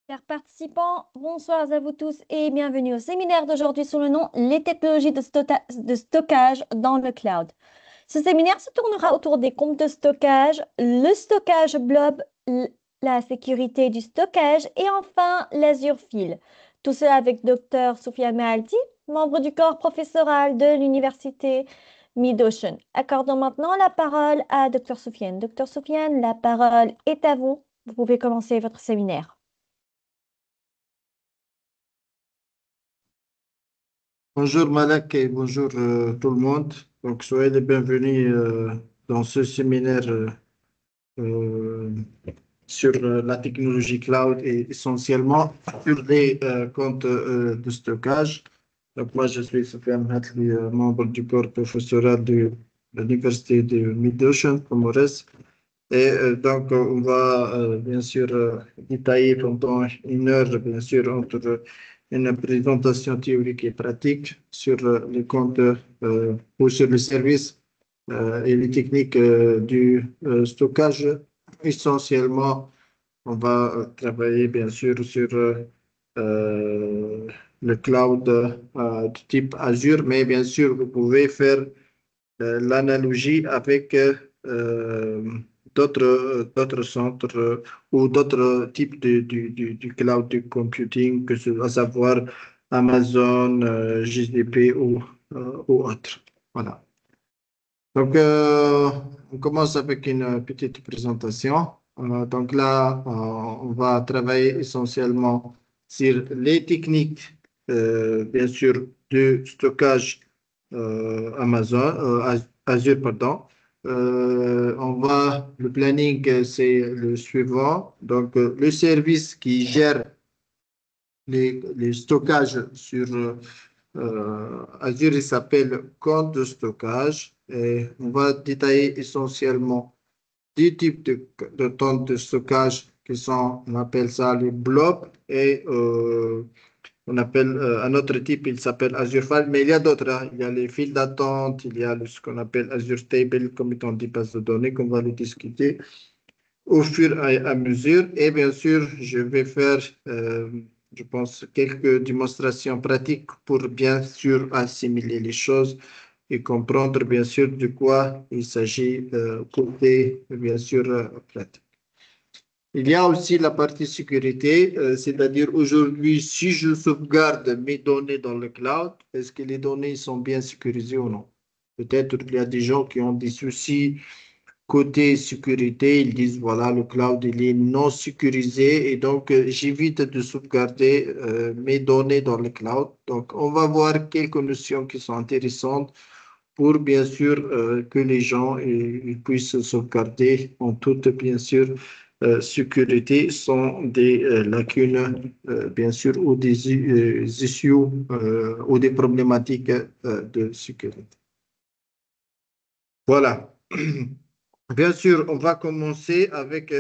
Chers participants, bonsoir à vous tous et bienvenue au séminaire d'aujourd'hui sous le nom Les technologies de stockage dans le cloud. Ce séminaire se tournera autour des comptes de stockage, le stockage blob, la sécurité du stockage et enfin l'Azure File. Tout cela avec Dr Soufiane Mahalti, membre du corps professoral de l'université Mid-Ocean. Accordons maintenant la parole à Dr Soufiane. Dr Soufiane, la parole est à vous. Vous pouvez commencer votre séminaire. Bonjour Malak et bonjour tout le monde. Donc soyez les bienvenus dans ce séminaire euh, sur la technologie cloud et essentiellement sur les comptes de stockage. Donc moi je suis Sofiane Hatli, membre du corps professoral de l'université de Mid-Ocean, Comores. Et donc on va bien sûr détailler pendant une heure bien sûr entre une présentation théorique et pratique sur les comptes ou sur le service et les techniques du stockage. Essentiellement, on va travailler bien sûr sur le cloud de type Azure, mais bien sûr, vous pouvez faire l'analogie avec d'autres centres ou d'autres types du cloud du computing, que ce soit à savoir Amazon, GCP ou autre. Voilà. Donc, on commence avec une petite présentation. Donc là, on va travailler essentiellement sur les techniques, bien sûr, de stockage Amazon, Azure, pardon. Le planning, c'est le suivant. Donc, le service qui gère les stockages sur Azure, il s'appelle compte de stockage. Et on va détailler essentiellement deux types de temps de stockage qui sont, on appelle ça les blobs et on appelle un autre type, il s'appelle Azure File, mais il y a d'autres, hein. Il y a les files d'attente, il y a ce qu'on appelle Azure Table comme étant des bases de données qu'on va le discuter au fur et à mesure. Et bien sûr, je vais faire, je pense, quelques démonstrations pratiques pour bien sûr assimiler les choses et comprendre bien sûr de quoi il s'agit côté bien sûr pratique. Il y a aussi la partie sécurité, c'est-à-dire aujourd'hui, si je sauvegarde mes données dans le cloud, est-ce que les données sont bien sécurisées ou non? Peut-être qu'il y a des gens qui ont des soucis côté sécurité, ils disent voilà, le cloud il est non sécurisé et donc j'évite de sauvegarder mes données dans le cloud. Donc on va voir quelques notions qui sont intéressantes pour bien sûr que les gens ils puissent sauvegarder en toute bien sûr sécurité sans des lacunes bien sûr ou des issues ou des problématiques de sécurité. Voilà. Bien sûr, on va commencer avec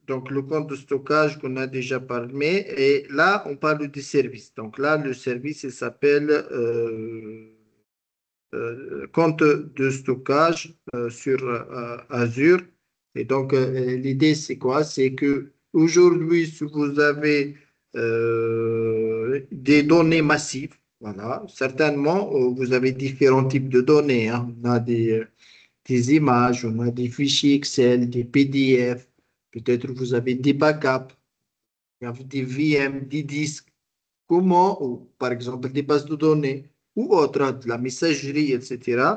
donc le compte de stockage qu'on a déjà parlé. Et là, on parle du service. Donc là, le service, il s'appelle compte de stockage sur Azure. Et donc, l'idée, c'est quoi? C'est que aujourd'hui, si vous avez des données massives, voilà, certainement, vous avez différents types de données, hein. On a des images, on a des fichiers Excel, des PDF, peut-être vous avez des backups, vous avez des VM, des disques, comment, ou par exemple des bases de données ou autre, de la messagerie, etc.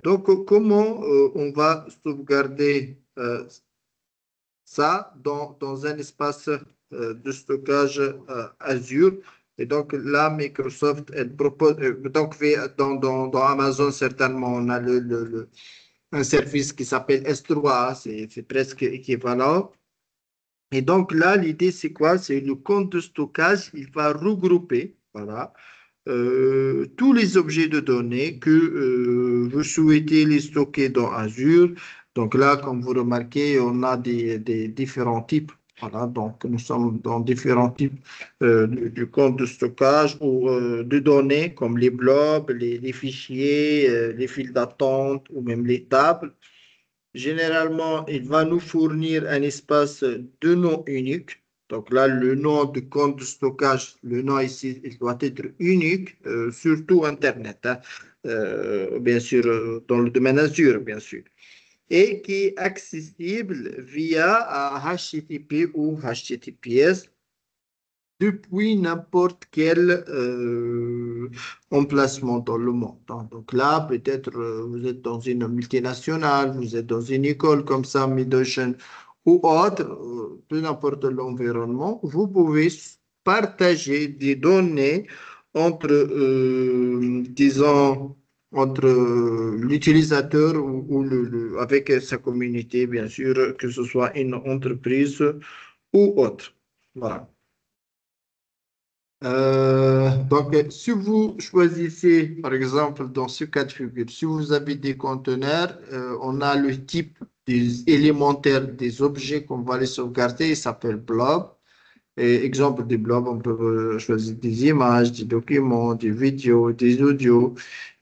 Donc, comment on va sauvegarder ça dans un espace de stockage Azure. Et donc là, Microsoft, elle propose, donc dans Amazon, certainement, on a un service qui s'appelle S3, c'est presque équivalent. Et donc là, l'idée, c'est quoi? C'est le compte de stockage, il va regrouper, voilà, tous les objets de données que vous souhaitez les stocker dans Azure. Donc là, comme vous remarquez, on a des différents types. Voilà, donc nous sommes dans différents types du compte de stockage ou de données comme les blobs, les fichiers, les files d'attente ou même les tables. Généralement, il va nous fournir un espace de nom unique. Donc là, le nom de compte de stockage, le nom ici, il doit être unique, surtout Internet, hein. Bien sûr, dans le domaine Azure, bien sûr, et qui est accessible via HTTP ou HTTPS depuis n'importe quel emplacement dans le monde. Donc là, peut-être vous êtes dans une multinationale, vous êtes dans une école comme ça, Mid-Ocean ou autre, peu importe l'environnement, vous pouvez partager des données entre, disons, entre l'utilisateur ou avec sa communauté, bien sûr, que ce soit une entreprise ou autre. Voilà. Donc, si vous choisissez, par exemple, dans ce cas de figure, si vous avez des conteneurs, on a le type des élémentaires des objets qu'on va les sauvegarder, il s'appelle blob. Et exemple des blobs, on peut choisir des images, des documents, des vidéos, des audios,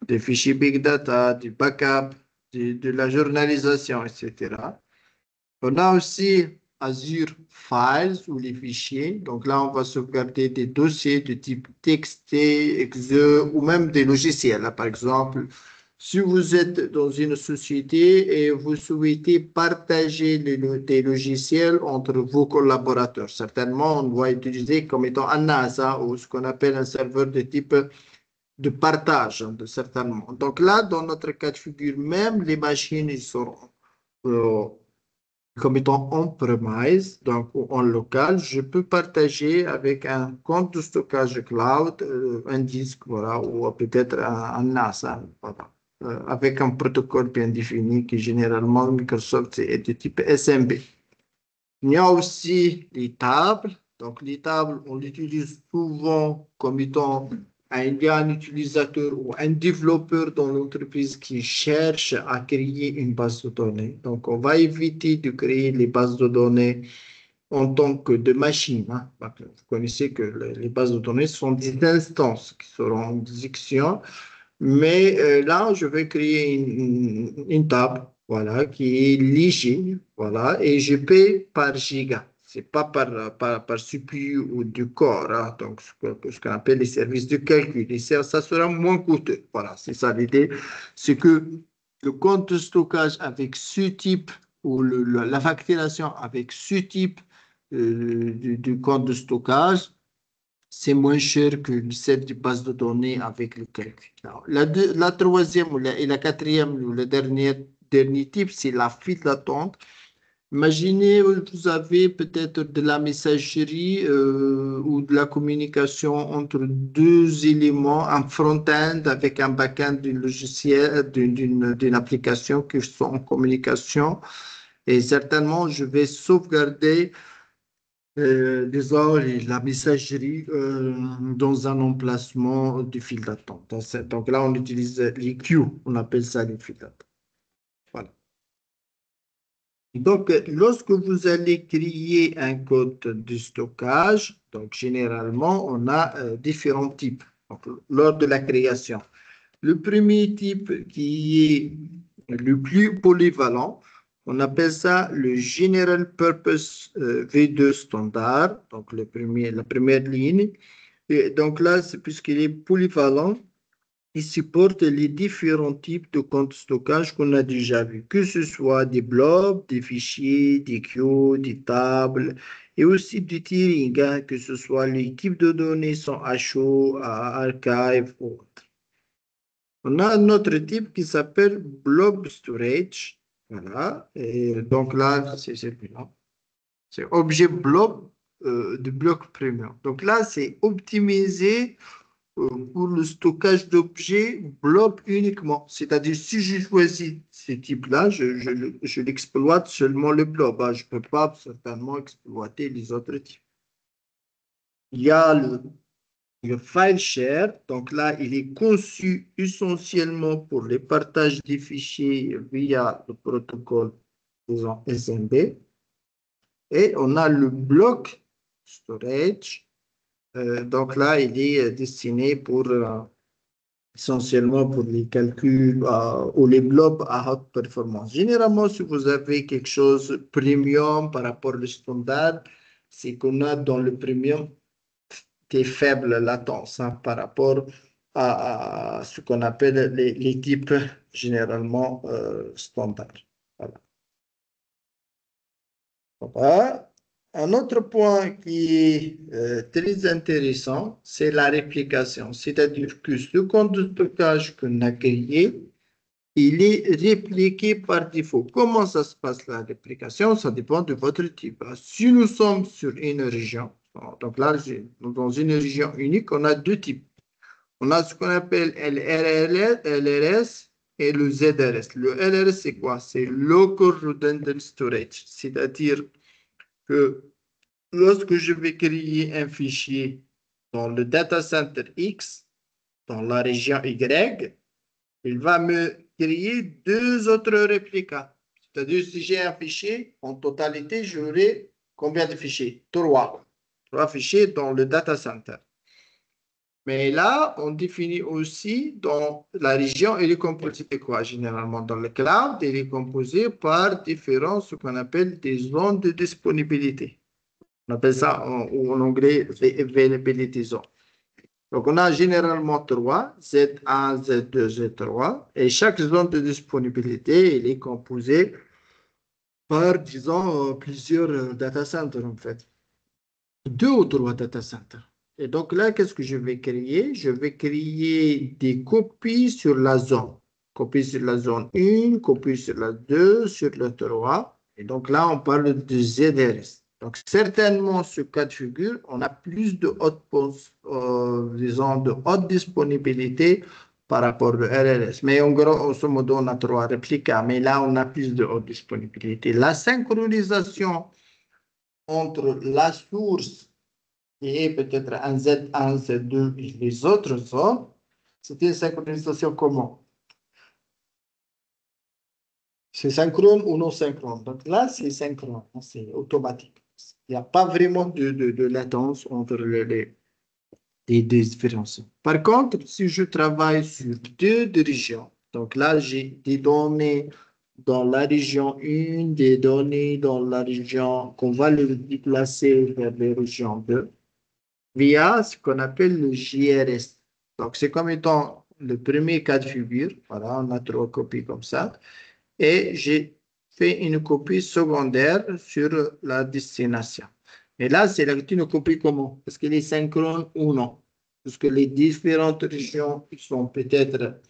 des fichiers big data, du backup, de la journalisation, etc. On a aussi Azure Files ou les fichiers. Donc là, on va sauvegarder des dossiers de type TXT, exe ou même des logiciels. Là, par exemple, si vous êtes dans une société et vous souhaitez partager des logiciels entre vos collaborateurs, certainement, on va utiliser comme étant un NASA ou ce qu'on appelle un serveur de type de partage, hein, certainement. Donc là, dans notre cas de figure, même les machines, ils seront euh, comme étant on-premise, donc en local, je peux partager avec un compte de stockage cloud, un disque, voilà, ou peut-être un NAS, hein, voilà, avec un protocole bien défini qui généralement Microsoft est de type SMB. Il y a aussi les tables. Donc, les tables, on l'utilise souvent comme étant il y a un utilisateur ou un développeur dans l'entreprise qui cherche à créer une base de données. Donc, on va éviter de créer les bases de données en tant que de machines, hein. Vous connaissez que les bases de données sont des instances qui seront en exécution. Mais là, je vais créer une table, voilà, qui est léger, voilà, et je paie par giga. C'est pas par CPU ou du corps, hein, donc ce qu'on appelle les services de calcul. Et ça sera moins coûteux. Voilà, c'est ça l'idée. C'est que le compte de stockage avec ce type ou la facturation avec ce type de compte de stockage, c'est moins cher que celle de base de données avec le calcul. Alors, la troisième et la quatrième, ou le dernier type, c'est la file d'attente. Imaginez, vous avez peut-être de la messagerie ou de la communication entre deux éléments, un front-end avec un back-end d'un logiciel, d'une application qui sont en communication. Et certainement, je vais sauvegarder disons, la messagerie dans un emplacement de file d'attente. Donc là, on utilise les queues, on appelle ça les files d'attente. Voilà. Donc, lorsque vous allez créer un code de stockage, donc généralement, on a différents types donc, lors de la création. Le premier type qui est le plus polyvalent, on appelle ça le General Purpose V2 Standard, donc la première ligne. Et donc là, puisqu'il est polyvalent, il supporte les différents types de comptes de stockage qu'on a déjà vus, que ce soit des blobs, des fichiers, des queues, des tables, et aussi du tiering, hein, que ce soit les types de données sont HO, archive ou autre. On a un autre type qui s'appelle blob storage. Voilà. Et donc là, c'est celui-là. C'est objet blob de bloc premium. Donc là, c'est optimisé pour le stockage d'objets blob uniquement. C'est-à-dire, si je choisis ce type-là, je l'exploite seulement le blob, hein. Je ne peux pas certainement exploiter les autres types. Il y a le file share, donc là, il est conçu essentiellement pour le partage des fichiers via le protocole, disons, SMB. Et on a le bloc storage. Donc là, il est destiné pour essentiellement pour les calculs ou les blobs à haute performance. Généralement, si vous avez quelque chose premium par rapport au standard, c'est qu'on a dans le premium des faibles latences hein, par rapport à ce qu'on appelle les types généralement standards. Voilà. Voilà. Un autre point qui est très intéressant, c'est la réplication. C'est-à-dire que ce compte de stockage qu'on a créé, il est répliqué par défaut. Comment ça se passe la réplication? Ça dépend de votre type. Si nous sommes sur une région, donc là, dans une région unique, on a deux types. On a ce qu'on appelle LRS et le ZRS. Le LRS, c'est quoi? C'est Local Redundant Storage. C'est-à-dire que lorsque je vais créer un fichier dans le data center X, dans la région Y, il va me créer deux autres réplicas. C'est-à-dire, si j'ai un fichier, en totalité, j'aurai combien de fichiers? Trois. Trois fichiers dans le data center. Mais là, on définit aussi dans la région, elle est composée de quoi? Généralement, dans le cloud, elle est composée par différents, ce qu'on appelle des zones de disponibilité. On appelle ça en anglais availability zone. Donc, on a généralement trois, Z1, Z2, Z3, et chaque zone de disponibilité, elle est composée par, disons, plusieurs data centers, en fait. Deux ou trois data centers. Et donc là, qu'est-ce que je vais créer? Je vais créer des copies sur la zone. Copie sur la zone 1, copie sur la 2, sur la 3. Et donc là, on parle de ZRS. Donc certainement, ce cas de figure, on a plus de disons, de haute disponibilité par rapport au RRS. Mais en gros, grosso modo, on a trois réplicas. Mais là, on a plus de haute disponibilité. La synchronisation entre la source et peut-être un Z1, Z2 et les autres zones, c'est une synchronisation comment? C'est synchrone ou non synchrone. Donc là, c'est synchrone, c'est automatique. Il n'y a pas vraiment de latence entre les différences. Par contre, si je travaille sur deux régions, donc là, j'ai des données dans la région 1, des données dans la région qu'on va les déplacer vers les régions 2 via ce qu'on appelle le JRS. Donc, c'est comme étant le premier cas de figure. Voilà, on a trois copies comme ça. Et j'ai fait une copie secondaire sur la destination. Et là, c'est une copie comment? Est-ce qu'elle est synchrone ou non? Parce que les différentes régions sont peut-être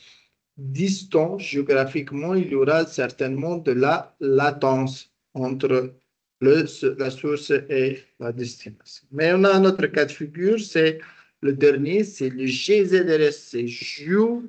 distantes géographiquement, il y aura certainement de la latence entre la source et la destination. Mais on a un autre cas de figure, c'est le dernier, c'est le GZRS, c'est Geo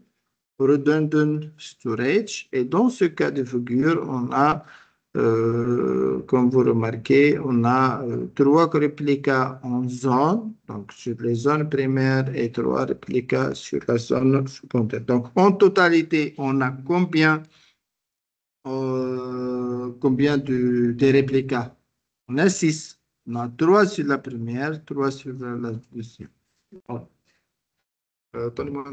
Redundant Storage. Et dans ce cas de figure, on a, comme vous remarquez, on a trois réplicas en zone, donc sur les zones primaires et trois réplicas sur la zone secondaire. Donc en totalité, on a combien de réplicas? On a six. On a trois sur la première, trois sur la deuxième. Voilà. Attendez-moi.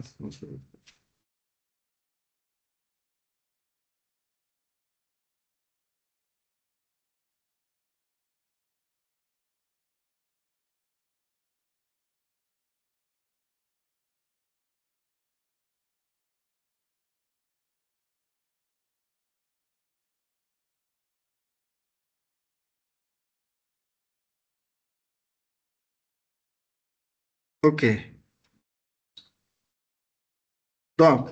OK. Donc,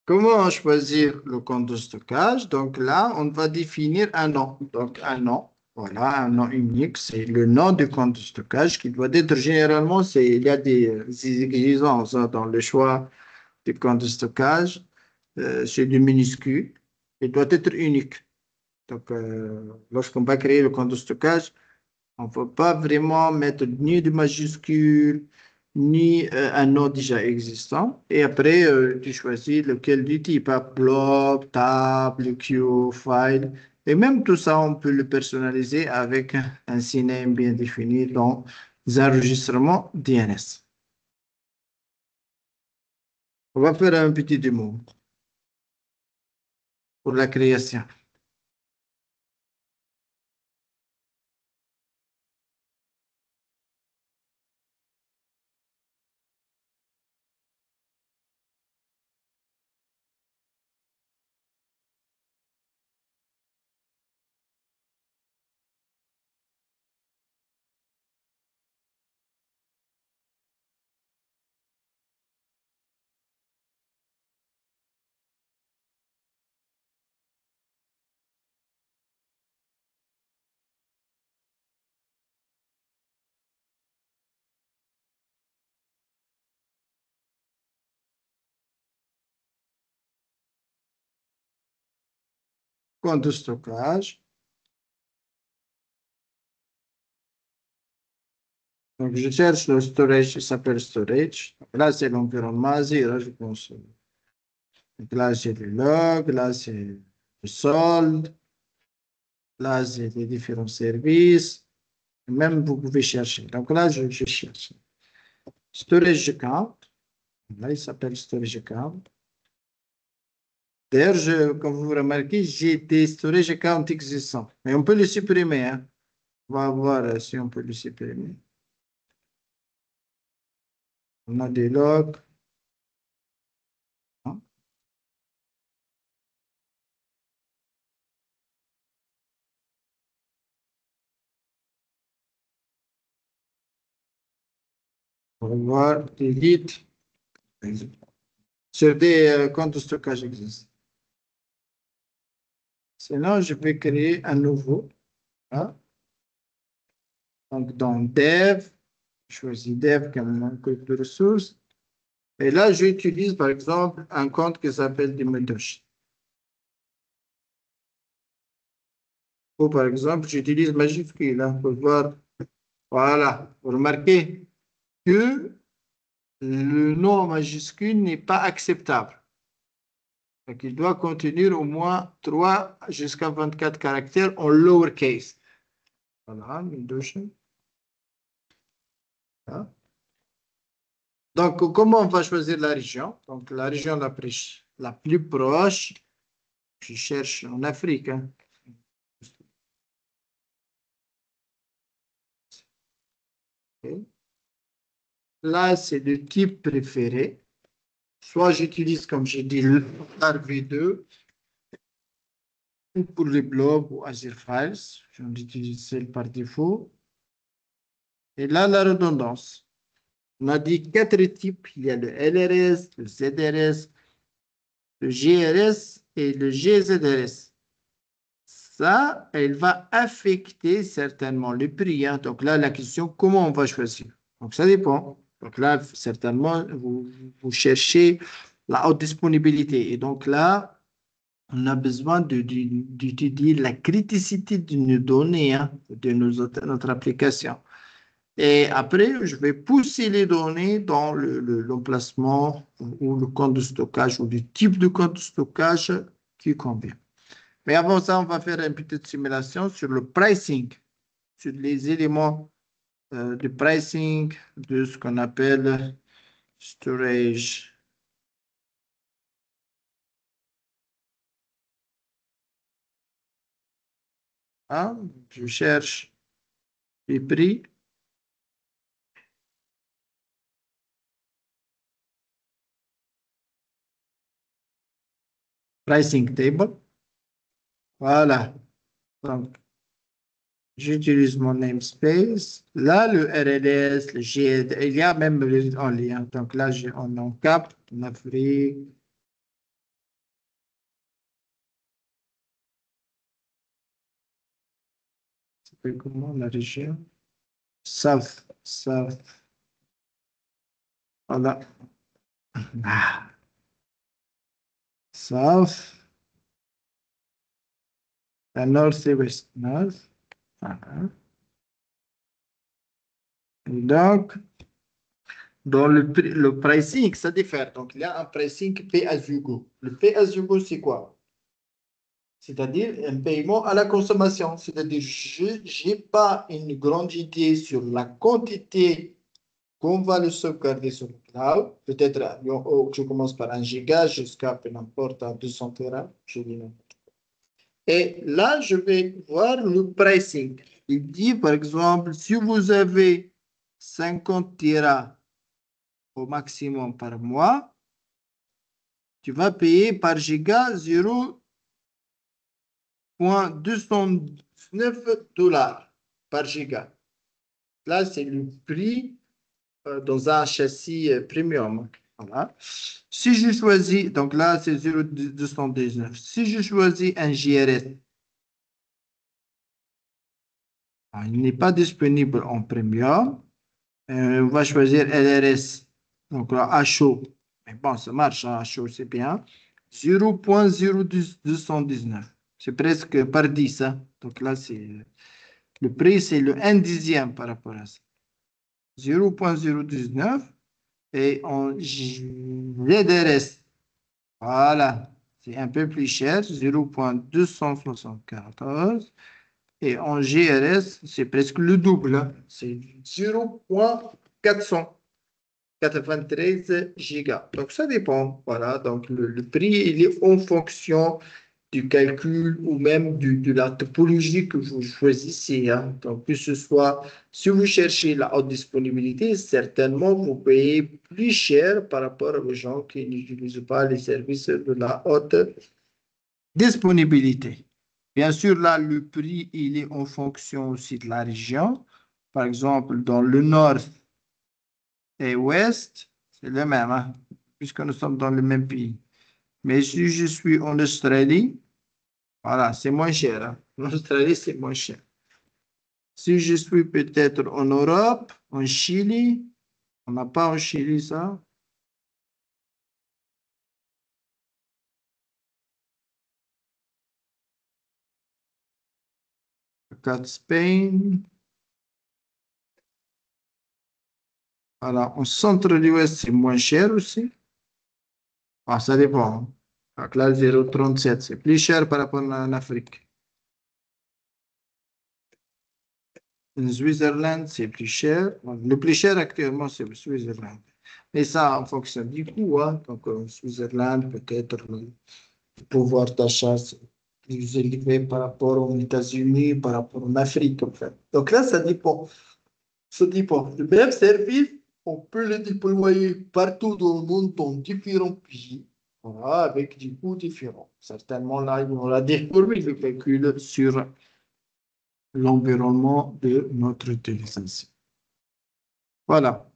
comment choisir le compte de stockage? Donc là, on va définir un nom. Donc un nom, voilà, un nom unique, c'est le nom du compte de stockage qui doit être généralement, il y a des exigences hein, dans le choix du compte de stockage. C'est du minuscule. Il doit être unique. Donc, lorsqu'on va créer le compte de stockage, on ne peut pas vraiment mettre ni de majuscule, ni un nom déjà existant. Et après, tu choisis lequel du type, hein, blob, table, queue, file. Et même tout ça, on peut le personnaliser avec un CNAME bien défini dans les enregistrements DNS. On va faire un petit démo pour la création. compte de stockage. Donc, je cherche le storage qui s'appelle storage. Là, c'est l'environnement zéro, je pense. Donc, là, j'ai le log, là, c'est le solde, là, c'est les différents services. Même, vous pouvez chercher. Donc, là, je cherche. Storage account. Là, il s'appelle storage account. D'ailleurs, comme vous remarquez, j'ai des storage accounts existants. Mais on peut les supprimer, hein. On va voir si on peut les supprimer. On a des logs. Hein. On va voir delete sur des comptes de stockage existants. Sinon, je vais créer un nouveau. Hein. Donc, dans dev, je choisis dev comme un code de ressources. Et là, j'utilise par exemple un compte qui s'appelle Dimedosh. Ou par exemple, j'utilise majuscule hein, pour voir. Voilà, vous remarquez que le nom majuscule n'est pas acceptable. Donc, il doit contenir au moins 3 jusqu'à 24 caractères en lowercase. Voilà, Dimedosh. Voilà. Donc, comment on va choisir la région? Donc, la région la plus proche, je cherche en Afrique. Hein. Okay. Là, c'est le type préféré. Soit j'utilise, comme j'ai dit, le RV2 ou pour les blogs ou Azure Files. J'en utilise celle par défaut. Et là, la redondance. On a dit 4 types. Il y a le LRS, le ZRS, le GRS et le GZRS. Ça, elle va affecter certainement le prix. Hein. Donc là, la question, comment on va choisir? Donc ça dépend. Donc là, certainement, vous cherchez la haute disponibilité. Et donc là, on a besoin d'étudier la criticité d'une donnée hein, de notre application. Et après, je vais pousser les données dans l'emplacement ou le compte de stockage ou le type de compte de stockage qui convient. Mais avant ça, on va faire une petite simulation sur le pricing, sur les éléments de pricing de ce qu'on appelle storage. Ah, je cherche les prix. Pricing table. Voilà. Donc, j'utilise mon namespace. Là, le RLS, le GED, il y a même en lien. Donc là, j'ai en Cap, en Afrique. Ça s'appelle comment la région? South. Voilà. Ah. South. La North et West. North. Voilà. Et donc, dans le pricing, ça diffère. Donc, il y a un pricing pay-as-you-go. Le pay-as-you-go, c'est quoi? C'est-à-dire un paiement à la consommation. C'est-à-dire, je n'ai pas une grande idée sur la quantité qu'on va le sauvegarder sur le cloud. Peut-être, je commence par 1 giga jusqu'à peu n'importe à 200 Tera. Je dis n'importe quoi. Et là, je vais voir le pricing. Il dit, par exemple, si vous avez 50 Tera au maximum par mois, tu vas payer par giga 0,209 $ par giga. Là, c'est le prix dans un châssis premium. Voilà. Si je choisis, donc là, c'est 0,219. Si je choisis un GRS, il n'est pas disponible en premium. On va choisir LRS. Donc là, à chaud. Mais bon, ça marche, hein, à chaud, c'est bien. 0,0219. C'est presque par 10. Hein. Donc là, le prix, c'est le 1 dixième par rapport à ça. 0,019 et en GDRS. Voilà, c'est un peu plus cher, 0,274. Et en GRS, c'est presque le double. Hein. C'est 0,493 gigas. Donc, ça dépend. Voilà, donc le prix, il est en fonction du calcul ou même de la topologie que vous choisissez. Hein. Donc, que ce soit, si vous cherchez la haute disponibilité, certainement vous payez plus cher par rapport aux gens qui n'utilisent pas les services de la haute disponibilité. Bien sûr, là, le prix, il est en fonction aussi de la région. Par exemple, dans le nord et ouest, c'est le même, hein, puisque nous sommes dans le même pays. Mais si je suis en Australie, voilà, c'est moins cher. Hein. En Australie, c'est moins cher. Si je suis peut-être en Europe, en Chili, on n'a pas en Chili ça. Cat Spain. Voilà, en centre de l'Ouest, c'est moins cher aussi. Ah, ça dépend. Hein. Donc là, 0,37, c'est plus cher par rapport à l'Afrique. En Switzerland, c'est plus cher. Le plus cher actuellement, c'est le Switzerland. Mais ça, en fonction du coût. Hein. Donc, en Switzerland, peut-être le pouvoir d'achat, c'est plus élevé par rapport aux États-Unis, par rapport en Afrique, en fait. Donc là, ça dépend. Ça dépend. Le même service, on peut le déployer partout dans le monde dans différents pays, voilà, avec des coûts différents. Certainement, là, il y aura des formules de calcul sur l'environnement de notre utilisation. Voilà.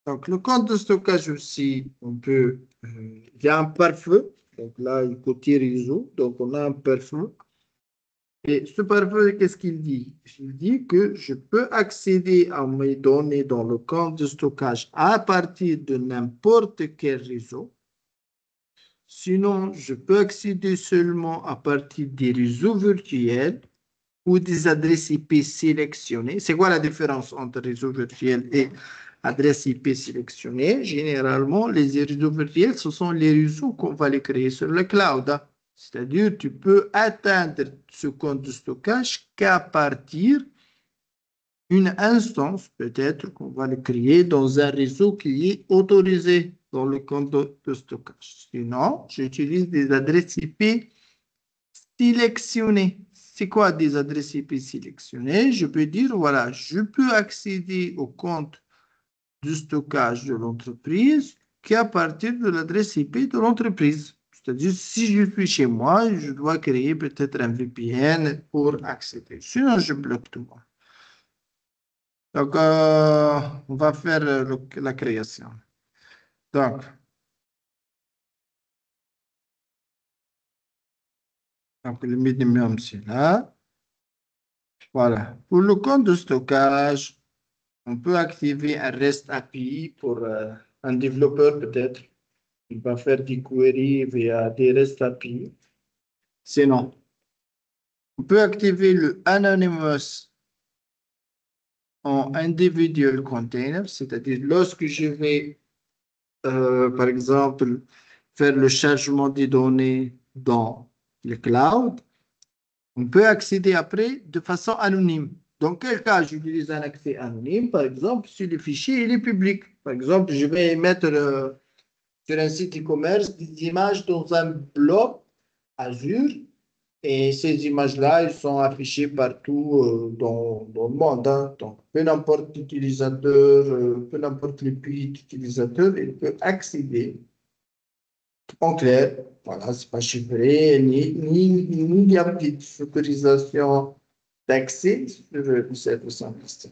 Donc, le compte de stockage aussi, on peut, il y a un pare-feu. Donc là, il côté réseau. Donc, on a un pare-feu. Et ce pare-feu, qu'est-ce qu'il dit? Il dit que je peux accéder à mes données dans le compte de stockage à partir de n'importe quel réseau. Sinon, je peux accéder seulement à partir des réseaux virtuels ou des adresses IP sélectionnées. C'est quoi la différence entre réseau virtuel et adresse IP sélectionnée? Généralement, les réseaux virtuels, ce sont les réseaux qu'on va les créer sur le cloud. C'est-à-dire, tu peux atteindre ce compte de stockage qu'à partir d'une instance, peut-être qu'on va le créer dans un réseau qui est autorisé dans le compte de stockage. Sinon, j'utilise des adresses IP sélectionnées. C'est quoi des adresses IP sélectionnées? Je peux dire, voilà, je peux accéder au compte de stockage de l'entreprise qu'à partir de l'adresse IP de l'entreprise. C'est-à-dire, si je suis chez moi, je dois créer peut-être un VPN pour accéder. Sinon, je bloque tout. Donc, on va faire la création. Donc, le minimum, c'est là. Voilà. Pour le compte de stockage, on peut activer un REST API pour un développeur peut-être. Il va faire des queries via des REST API. Sinon, on peut activer le Anonymous en individual container, c'est-à-dire lorsque je vais, par exemple, faire le chargement des données dans le cloud, on peut accéder après de façon anonyme. Dans quel cas j'utilise un accès anonyme? Par exemple, si le fichier il est public. Par exemple, je vais mettre sur un site e-commerce des images dans un bloc Azure et ces images-là, elles sont affichées partout dans le monde. Hein. Donc, peu n'importe l'utilisateur, peu n'importe le pays d'utilisateur, il peut accéder en clair. Voilà, c'est pas chiffré, ni il y a de sécurisation d'accès sur le service en question.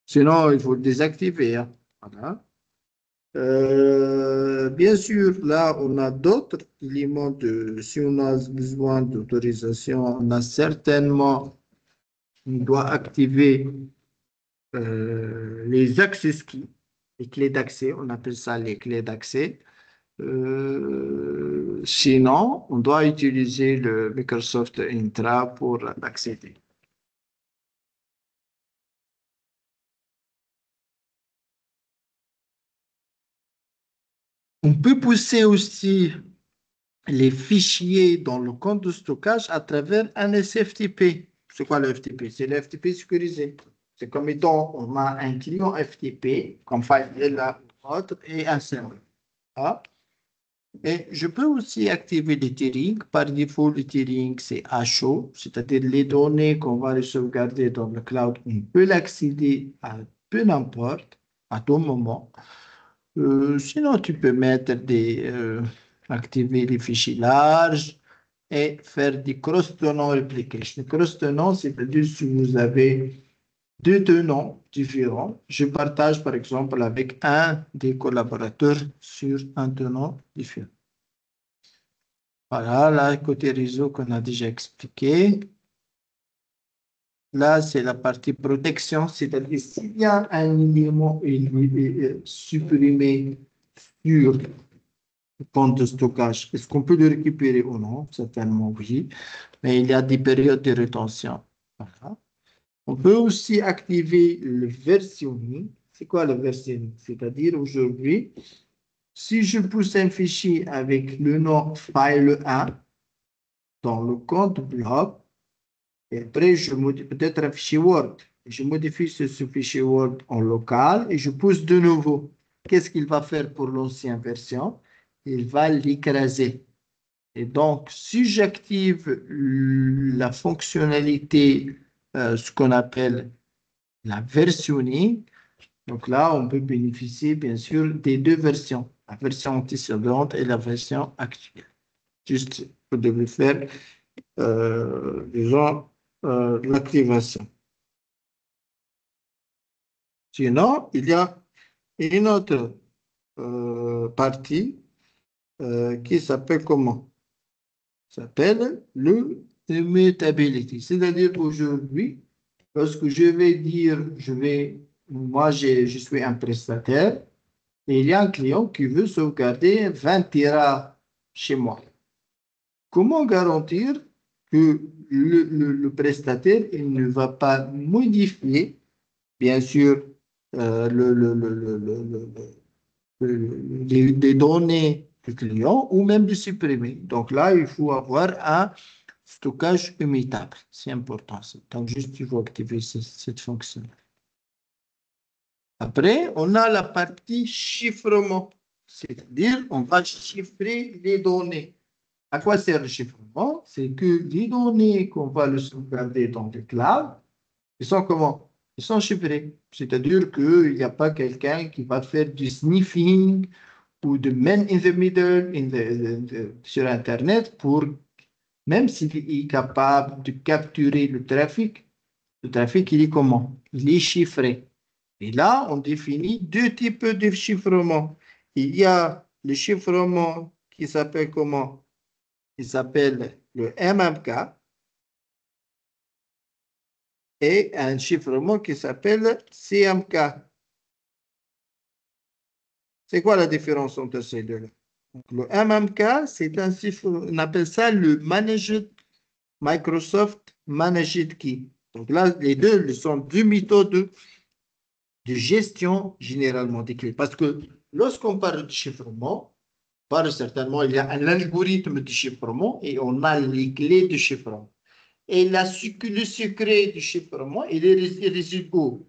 Sinon, il faut le désactiver. Hein. Voilà. Bien sûr, là, on a d'autres éléments de, si on a besoin d'autorisation, on a certainement, on doit activer les access keys, les clés d'accès, on appelle ça les clés d'accès. Sinon, on doit utiliser le Microsoft Intra pour accéder. On peut pousser aussi les fichiers dans le compte de stockage à travers un SFTP. C'est quoi le FTP? C'est le FTP sécurisé. C'est comme étant, on a un client FTP, comme FileZilla ou autre, et un serveur. Ah. Et je peux aussi activer les tiering. Par défaut, le tiering, c'est à chaud, c'est-à-dire les données qu'on va les sauvegarder dans le cloud, on peut l'accéder à peu n'importe, à tout moment. Sinon, tu peux activer les fichiers larges et faire des cross-tenants replication. Cross-tenants, c'est-à-dire si vous avez deux tenants différents, je partage par exemple avec un des collaborateurs sur un tenant différent. Voilà, là, côté réseau qu'on a déjà expliqué. Là, c'est la partie protection, c'est-à-dire s'il y a un élément supprimé sur le compte de stockage, est-ce qu'on peut le récupérer ou non? Certainement oui, mais il y a des périodes de rétention. Voilà. On peut aussi activer le versionning. C'est quoi le versionning? C'est-à-dire aujourd'hui, si je pousse un fichier avec le nom file1 dans le compte blob, et après je modifie peut-être un fichier Word, je modifie ce fichier Word en local et je pousse de nouveau. Qu'est-ce qu'il va faire pour l'ancienne version? Il va l'écraser. Et donc, si j'active la fonctionnalité, ce qu'on appelle la versionning, donc là, on peut bénéficier, bien sûr, des deux versions, la version antécédente et la version actuelle. Juste, vous devez faire, disons, l'activation. Sinon, il y a une autre partie qui s'appelle comment? S'appelle le immutability. C'est-à-dire aujourd'hui, lorsque je vais dire, moi, je suis un prestataire et il y a un client qui veut sauvegarder 20 Tera chez moi. Comment garantir que le prestataire il ne va pas modifier, bien sûr, les données du client ou même de supprimer. Donc là, il faut avoir un stockage immutable. C'est important. Donc, juste, il faut activer cette fonction. Après, on a la partie chiffrement, c'est-à-dire on va chiffrer les données. À quoi sert le chiffrement? C'est que les données qu'on va le sauvegarder dans le cloud, ils sont comment? Ils sont chiffrés. C'est-à-dire qu'il n'y a pas quelqu'un qui va faire du sniffing ou de man in the middle sur Internet pour, même s'il est capable de capturer le trafic, il est comment? Il est chiffré. Et là, on définit deux types de chiffrement. Il y a le chiffrement qui s'appelle comment? Il s'appelle le MMK et un chiffrement qui s'appelle CMK. C'est quoi la différence entre ces deux-là? Le MMK, c'est un chiffre, on appelle ça le Managed Microsoft Managed Key. Donc là, les deux sont deux méthodes de gestion généralement des clés. Parce que lorsqu'on parle de chiffrement, certainement, il y a un algorithme de chiffrement et on a les clés de chiffrement. Et le secret du chiffrement, il réside où?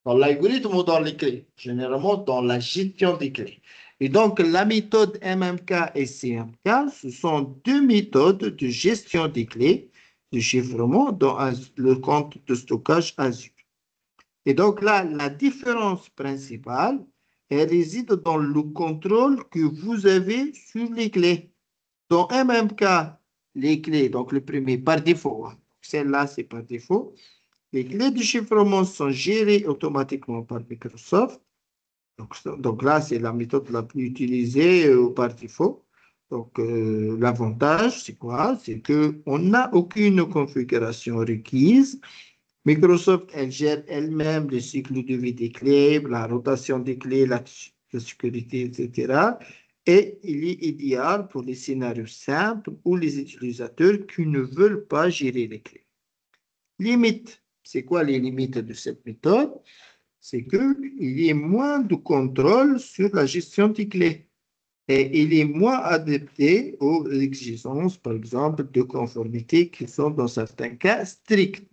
Dans l'algorithme ou dans les clés? Généralement, dans la gestion des clés. Et donc, la méthode MMK et CMK, ce sont deux méthodes de gestion des clés de chiffrement dans le compte de stockage Azure. Et donc là, la différence principale, elle réside dans le contrôle que vous avez sur les clés. Dans MMK, les clés, donc le premier par défaut, celle-là c'est par défaut, les clés de chiffrement sont gérées automatiquement par Microsoft. Donc là, c'est la méthode la plus utilisée par défaut. Donc l'avantage, c'est quoi? C'est qu'on n'a aucune configuration requise. Microsoft, elle gère elle-même le cycle de vie des clés, la rotation des clés, la sécurité, etc. et il est idéal pour les scénarios simples ou les utilisateurs qui ne veulent pas gérer les clés. Limite, c'est quoi les limites de cette méthode? C'est qu'il y ait moins de contrôle sur la gestion des clés et il est moins adapté aux exigences, par exemple, de conformité qui sont dans certains cas strictes.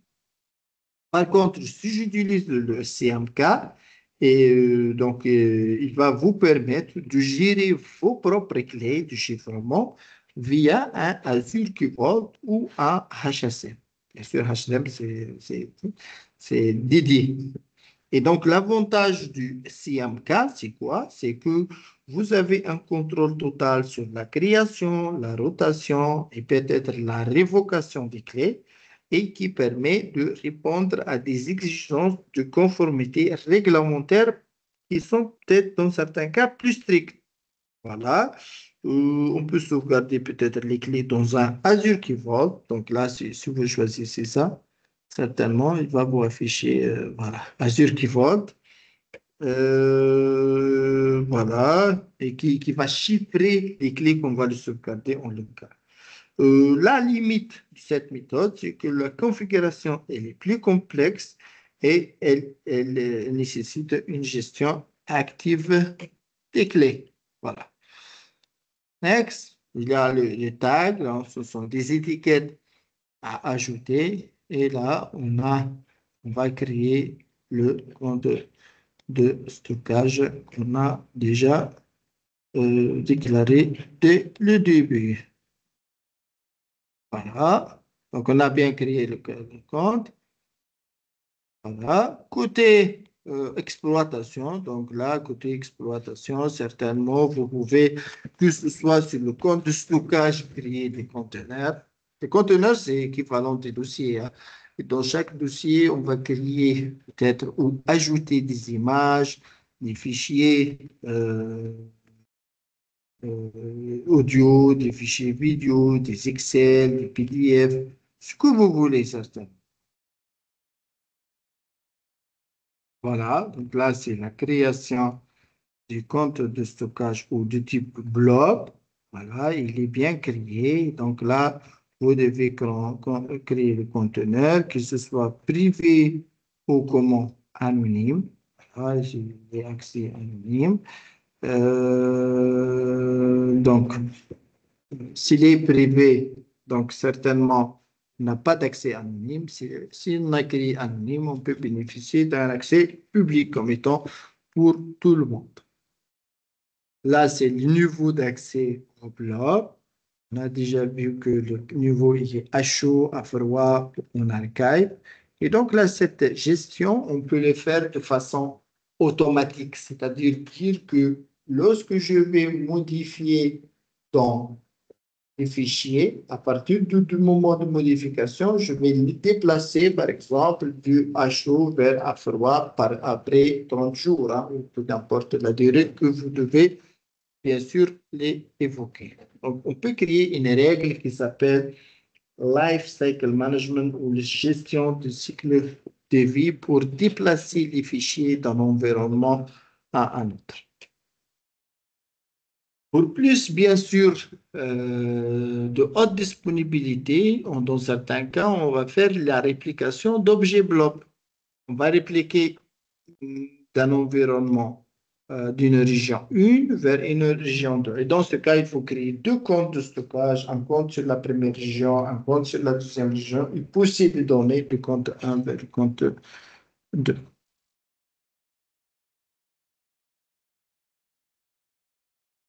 Par contre, si j'utilise le CMK, il va vous permettre de gérer vos propres clés de chiffrement via un Azure Key Vault ou un HSM. Bien sûr, HSM, c'est dédié. Et donc, l'avantage du CMK, c'est quoi? C'est que vous avez un contrôle total sur la création, la rotation et peut-être la révocation des clés et qui permet de répondre à des exigences de conformité réglementaire qui sont peut-être dans certains cas plus strictes. Voilà. On peut sauvegarder peut-être les clés dans un Azure Key Vault. Donc là, si vous choisissez ça, certainement, il va vous afficher voilà, Azure Key Vault. Voilà, et qui va chiffrer les clés qu'on va le sauvegarder en local. La limite de cette méthode, c'est que la configuration elle est plus complexe et elle nécessite une gestion active des clés. Voilà. Next, il y a les tags, là, ce sont des étiquettes à ajouter. Et là, on va créer le compte de stockage qu'on a déjà déclaré dès le début. Voilà. Donc, on a bien créé le compte. Voilà. Côté exploitation, donc là, côté exploitation, certainement, vous pouvez, que ce soit sur le compte de stockage, créer des conteneurs. Les conteneurs, c'est équivalent des dossiers, hein. Et dans chaque dossier, on va créer peut-être ou ajouter des images, des fichiers audio, des fichiers vidéo, des Excel, des PDF, ce que vous voulez, certainement. Voilà, donc là, c'est la création du compte de stockage ou du type blob. Voilà, il est bien créé. Donc là, vous devez créer le conteneur, que ce soit privé ou comment anonyme. Voilà, j'ai accès anonyme. Donc, s'il est privé, donc certainement, on n'a pas d'accès anonyme. Si on a créé anonyme, on peut bénéficier d'un accès public comme étant pour tout le monde. Là, c'est le niveau d'accès au blob. On a déjà vu que le niveau il est à chaud, à froid, en archive. Et donc là, cette gestion, on peut le faire de façon automatique, c'est-à-dire dire que lorsque je vais modifier dans les fichiers, à partir du moment de modification, je vais les déplacer, par exemple, du à chaud vers à froid après 30 jours, hein, ou peu importe la durée que vous devez bien sûr les évoquer. Donc, on peut créer une règle qui s'appelle Life Cycle Management ou la gestion du cycle de vie pour déplacer les fichiers d'un environnement à un autre. Pour plus, bien sûr, de haute disponibilité, dans certains cas, on va faire la réplication d'objets blocs. On va répliquer d'un environnement d'une région 1 vers une région 2. Et dans ce cas, il faut créer deux comptes de stockage, un compte sur la première région, un compte sur la deuxième région, et pousser les données du compte 1 vers le compte 2.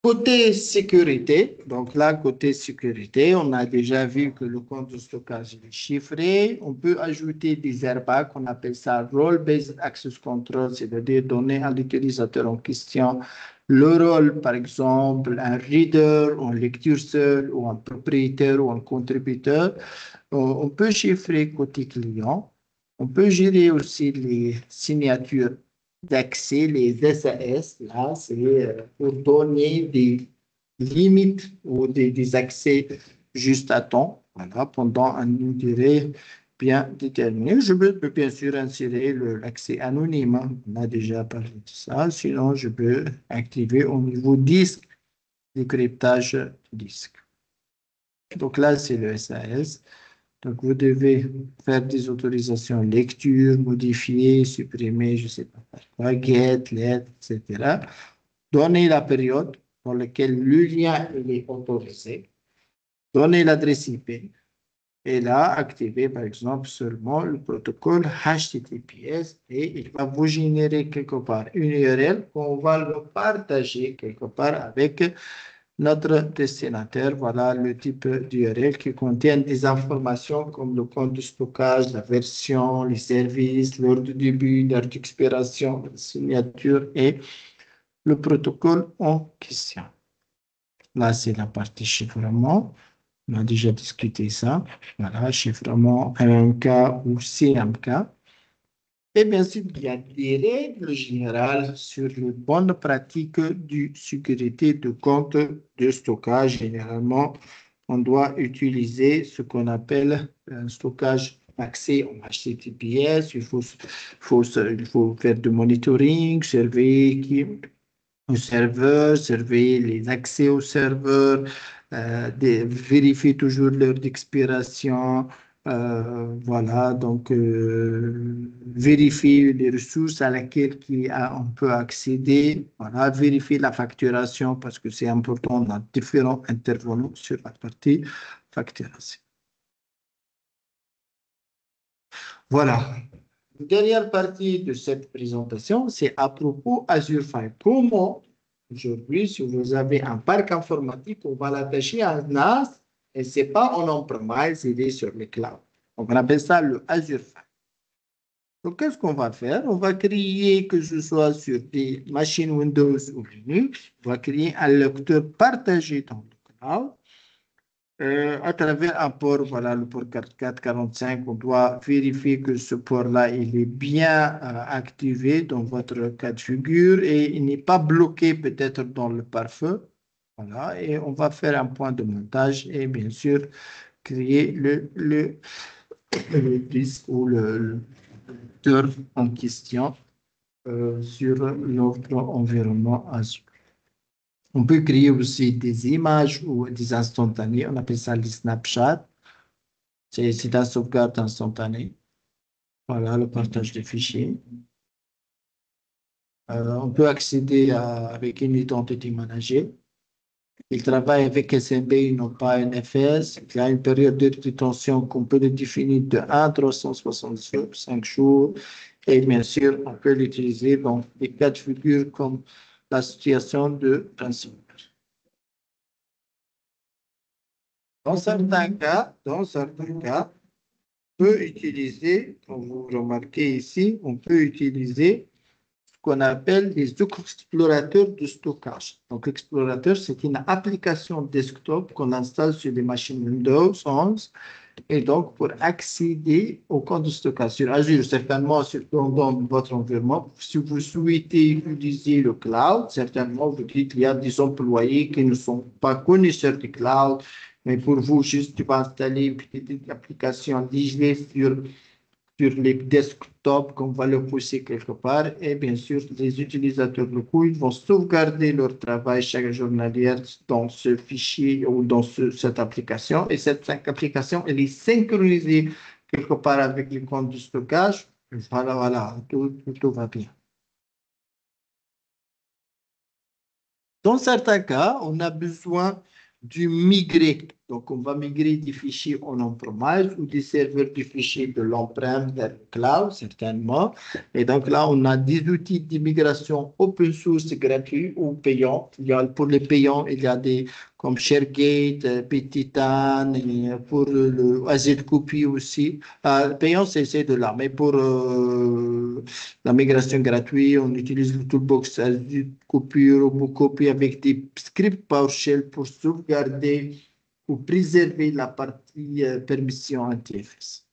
Côté sécurité, donc là, côté sécurité, on a déjà vu que le compte de stockage est chiffré. On peut ajouter des airbags, on appelle ça Role-Based Access Control, c'est-à-dire donner à l'utilisateur en question le rôle, par exemple, un reader, un lecture seul, ou un propriétaire, ou un contributeur. On peut chiffrer côté client. On peut gérer aussi les signatures d'accès, les SAS, là, c'est pour donner des limites ou des accès juste à temps, voilà, pendant une durée bien déterminée. Je peux bien sûr insérer l'accès anonyme, hein. On a déjà parlé de ça. Sinon, je peux activer au niveau disque décryptage du disque. Donc là, c'est le SAS. Donc, vous devez faire des autorisations lecture, modifier, supprimer, je ne sais pas quoi, get, let, etc. Donner la période dans laquelle le lien il est autorisé. Donner l'adresse IP. Et là, activer, par exemple, seulement le protocole HTTPS et il va vous générer quelque part une URL qu'on va le partager quelque part avec notre destinataire. Voilà le type d'URL qui contient des informations comme le compte de stockage, la version, les services, l'heure de début, l'heure d'expiration, la signature et le protocole en question. Là, c'est la partie chiffrement. On a déjà discuté ça. Voilà, chiffrement MMK ou CMK. Et bien sûr, il y a des règles générales sur les bonnes pratiques de sécurité de compte de stockage. Généralement, on doit utiliser ce qu'on appelle un stockage accès en HTTPS. Il faut faire du monitoring, surveiller au serveur, surveiller les accès au serveur, vérifier toujours l'heure d'expiration, voilà, donc vérifier les ressources à laquelle on peut accéder, voilà, vérifier la facturation parce que c'est important, on a différents intervenants sur la partie facturation. Voilà. La dernière partie de cette présentation, c'est à propos Azure File. Comment, aujourd'hui, si vous avez un parc informatique, on va l'attacher à un NAS et ce n'est pas en on-premise, il est sur le cloud. On appelle ça le Azure File. Donc, qu'est-ce qu'on va faire? On va créer, que ce soit sur des machines Windows ou Linux, on va créer un lecteur partagé dans le cloud. À travers un port, voilà, le port 4445, on doit vérifier que ce port-là, il est bien activé dans votre cas de figure et il n'est pas bloqué peut-être dans le pare-feu. Voilà, et on va faire un point de montage et bien sûr créer le disque ou le lecteur en question sur notre environnement Azure. On peut créer aussi des images ou des instantanés. On appelle ça les snapshots. C'est la sauvegarde instantanée. Voilà, le partage des fichiers. On peut accéder avec une identité manager. Il travaille avec SMB, non pas NFS. Il y a une période de détention qu'on peut définir de 1 à 365 jours. Et bien sûr, on peut l'utiliser dans des cas de figure comme la situation de principe. Dans certains cas, on peut utiliser, comme vous remarquez ici, on peut utiliser ce qu'on appelle les explorateurs de stockage. Donc, explorateur, c'est une application desktop qu'on installe sur les machines Windows 11 et donc pour accéder au compte de stockage sur Azure, certainement dans votre environnement. Si vous souhaitez utiliser le cloud, certainement vous dites qu'il y a des employés qui ne sont pas connaisseurs du cloud, mais pour vous, juste tu vas installer une petite application livrée sur les desktops qu'on va le pousser quelque part. Et bien sûr, les utilisateurs locaux, ils vont sauvegarder leur travail chaque journalière dans ce fichier ou dans cette application. Et cette application, elle est synchronisée quelque part avec les comptes de stockage. Voilà, tout va bien. Dans certains cas, on a besoin de migrer. Donc, on va migrer des fichiers en on-premise ou des serveurs de fichiers de l'on-prem vers le cloud, certainement. Et donc là, on a des outils d'immigration open source gratuits ou payants. Pour les payants, il y a des comme ShareGate, Ptitan, et pour le AZCopy aussi. Payant, c'est de là. Mais pour la migration gratuite, on utilise le toolbox AZCopy, Robocopy avec des scripts PowerShell pour sauvegarder ou préserver la partie permission NTFS.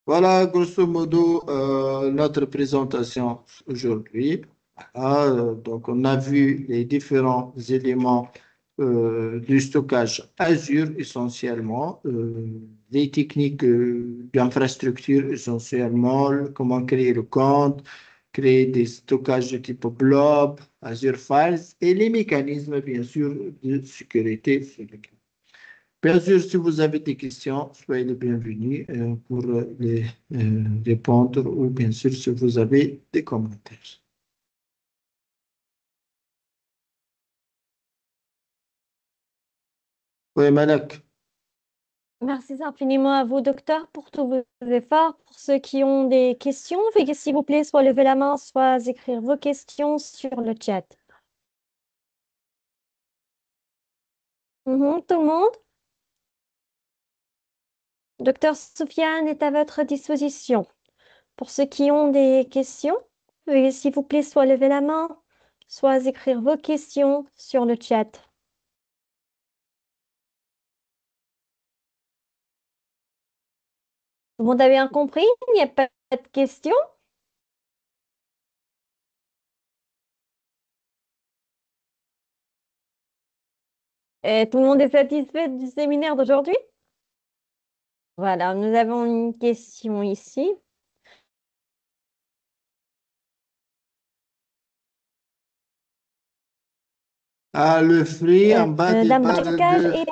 Voilà, grosso modo, notre présentation aujourd'hui. Donc, on a vu les différents éléments du stockage Azure essentiellement, les techniques d'infrastructure essentiellement, comment créer le compte, créer des stockages de type blob, Azure Files et les mécanismes, bien sûr, de sécurité sur le cloud. Bien sûr, si vous avez des questions, soyez les bienvenus pour les répondre ou bien sûr si vous avez des commentaires. Oui, Malak. Merci infiniment à vous, docteur, pour tous vos efforts. Pour ceux qui ont des questions, veuillez s'il vous plaît soit lever la main, soit écrire vos questions sur le chat. Tout le monde? Docteur Soufiane est à votre disposition. Pour ceux qui ont des questions, veuillez s'il vous plaît soit lever la main, soit écrire vos questions sur le chat. Tout le monde a bien compris? Il n'y a pas de questions? Et tout le monde est satisfait du séminaire d'aujourd'hui? Voilà, nous avons une question ici. Ah, le free en bas des Dame barres stockage de... et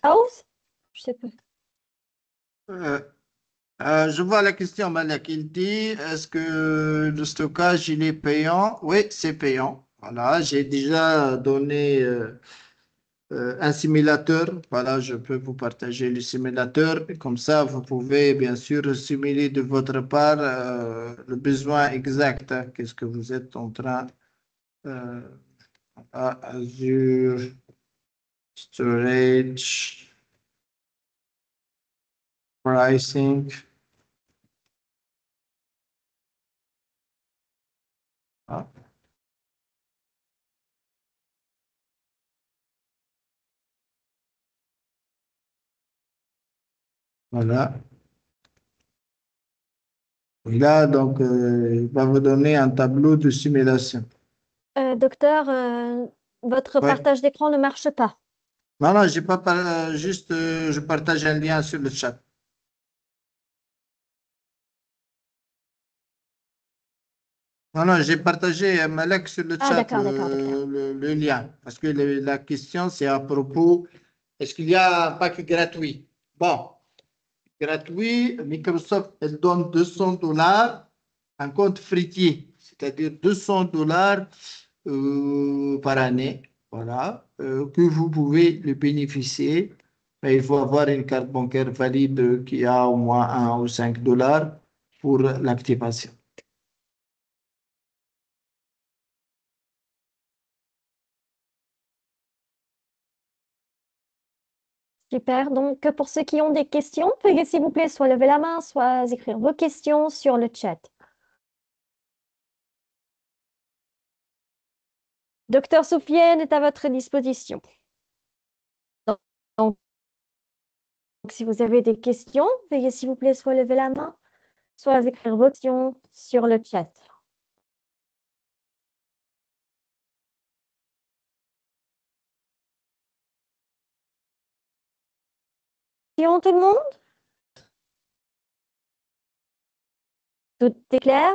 house? Je sais pas. Euh, je vois la question, Malak. Il dit, est-ce que le stockage, il est payant? Oui, c'est payant. Voilà, j'ai déjà donné un simulateur. Voilà, je peux vous partager le simulateur. Comme ça, vous pouvez bien sûr simuler de votre part le besoin exact. Qu'est-ce que vous êtes en train euh, Azure Storage Pricing. Ah, voilà. Et là, donc, il va vous donner un tableau de simulation. Docteur, votre Ouais. partage d'écran ne marche pas. Non, non, j'ai pas juste, je partage un lien sur le chat. Non, non, j'ai partagé, Malek, sur le Ah, chat d'accord, d'accord, docteur. le lien. Parce que la question, c'est à propos, est-ce qu'il y a un pack gratuit? Bon, gratuit, Microsoft, elle donne 200 dollars, un compte fritier, c'est-à-dire 200 dollars par année, voilà, que vous pouvez le bénéficier. Mais il faut avoir une carte bancaire valide qui a au moins 1 ou 5 dollars pour l'activation. Super. Donc, pour ceux qui ont des questions, veuillez s'il vous plaît soit lever la main, soit écrire vos questions sur le chat. Docteur Soufiane est à votre disposition. Donc, si vous avez des questions, veuillez s'il vous plaît soit lever la main, soit écrire vos questions sur le chat. Questions, tout le monde? Tout est clair?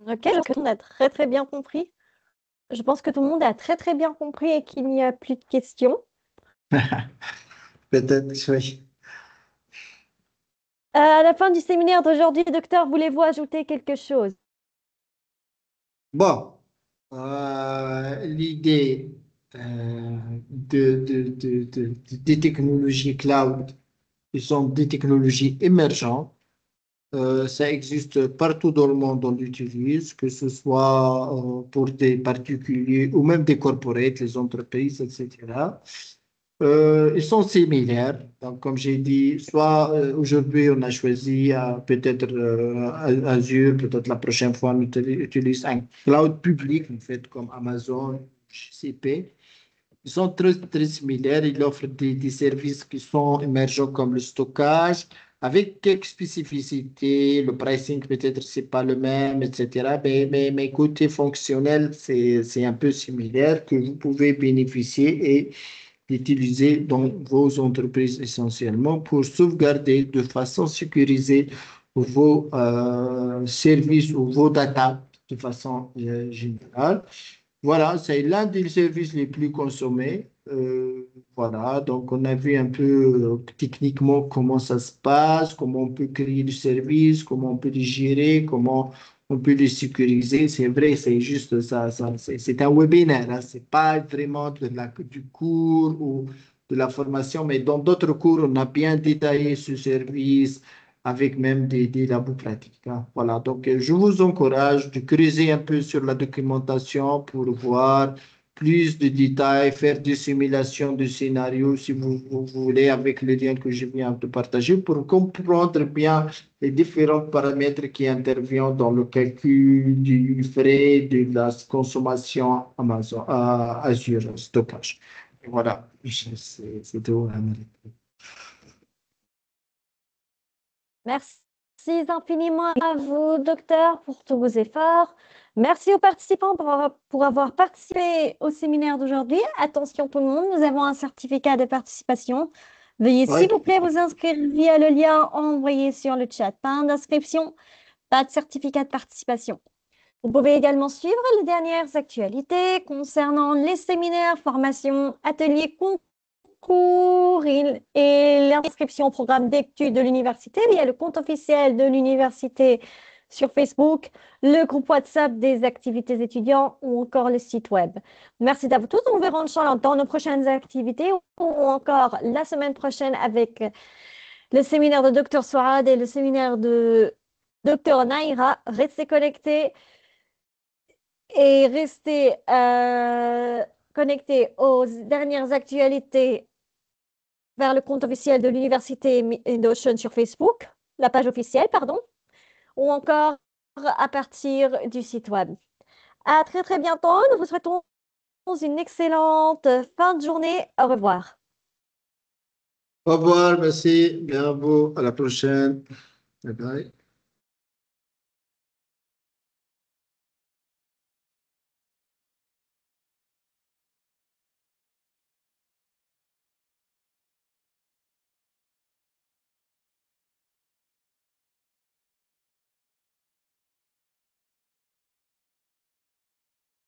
Ok, je pense que tout le monde a très très bien compris. Je pense que tout le monde a très très bien compris et qu'il n'y a plus de questions. Peut-être, oui. À la fin du séminaire d'aujourd'hui, docteur, voulez-vous ajouter quelque chose? Bon, l'idée des technologies cloud, qui sont des technologies émergentes. Ça existe partout dans le monde, on l'utilise, que ce soit pour des particuliers ou même des corporates, les entreprises, etc. Ils sont similaires. Donc, comme j'ai dit, soit aujourd'hui on a choisi peut-être Azure, peut-être la prochaine fois on utilise un cloud public, en fait, comme Amazon, GCP. Ils sont très, très similaires. Ils offrent des services qui sont émergents comme le stockage, avec quelques spécificités. Le pricing, peut-être, c'est pas le même, etc. Mais côté fonctionnel, c'est un peu similaire que vous pouvez bénéficier et utiliser dans vos entreprises essentiellement pour sauvegarder de façon sécurisée vos services ou vos data de façon générale. Voilà, c'est l'un des services les plus consommés. Voilà, donc on a vu un peu techniquement comment ça se passe, comment on peut créer du service, comment on peut les gérer, comment on peut les sécuriser. C'est vrai, c'est juste ça, c'est un webinaire, hein, c'est pas vraiment du cours ou de la formation, mais dans d'autres cours, on a bien détaillé ce service avec même des labos pratiques, hein. Voilà, donc je vous encourage de creuser un peu sur la documentation pour voir plus de détails, faire des simulations de scénarios si vous voulez avec le lien que je viens de partager pour comprendre bien les différents paramètres qui interviennent dans le calcul du frais de la consommation Amazon, Azure stockage. Voilà, c'est tout, hein. Merci infiniment à vous, docteur, pour tous vos efforts. Merci aux participants pour avoir participé au séminaire d'aujourd'hui. Attention tout le monde, nous avons un certificat de participation. Veuillez, s'il Ouais. vous plaît, vous inscrire via le lien envoyé sur le chat. Pas d'inscription, pas de certificat de participation. Vous pouvez également suivre les dernières actualités concernant les séminaires, formations, ateliers, concours et l'inscription au programme d'études de l'université via le compte officiel de l'université sur Facebook, le groupe WhatsApp des activités étudiants ou encore le site web. Merci à vous tous. On vous verra Inch'Allah dans nos prochaines activités ou encore la semaine prochaine avec le séminaire de Dr Souad et le séminaire de Dr Naïra. Restez connectés et restez connectés aux dernières actualités vers le compte officiel de l'Université d'Ocean sur Facebook, la page officielle, pardon, ou encore à partir du site web. À très très bientôt. Nous vous souhaitons une excellente fin de journée. Au revoir. Au revoir, merci, bien à vous, à la prochaine. Bye bye.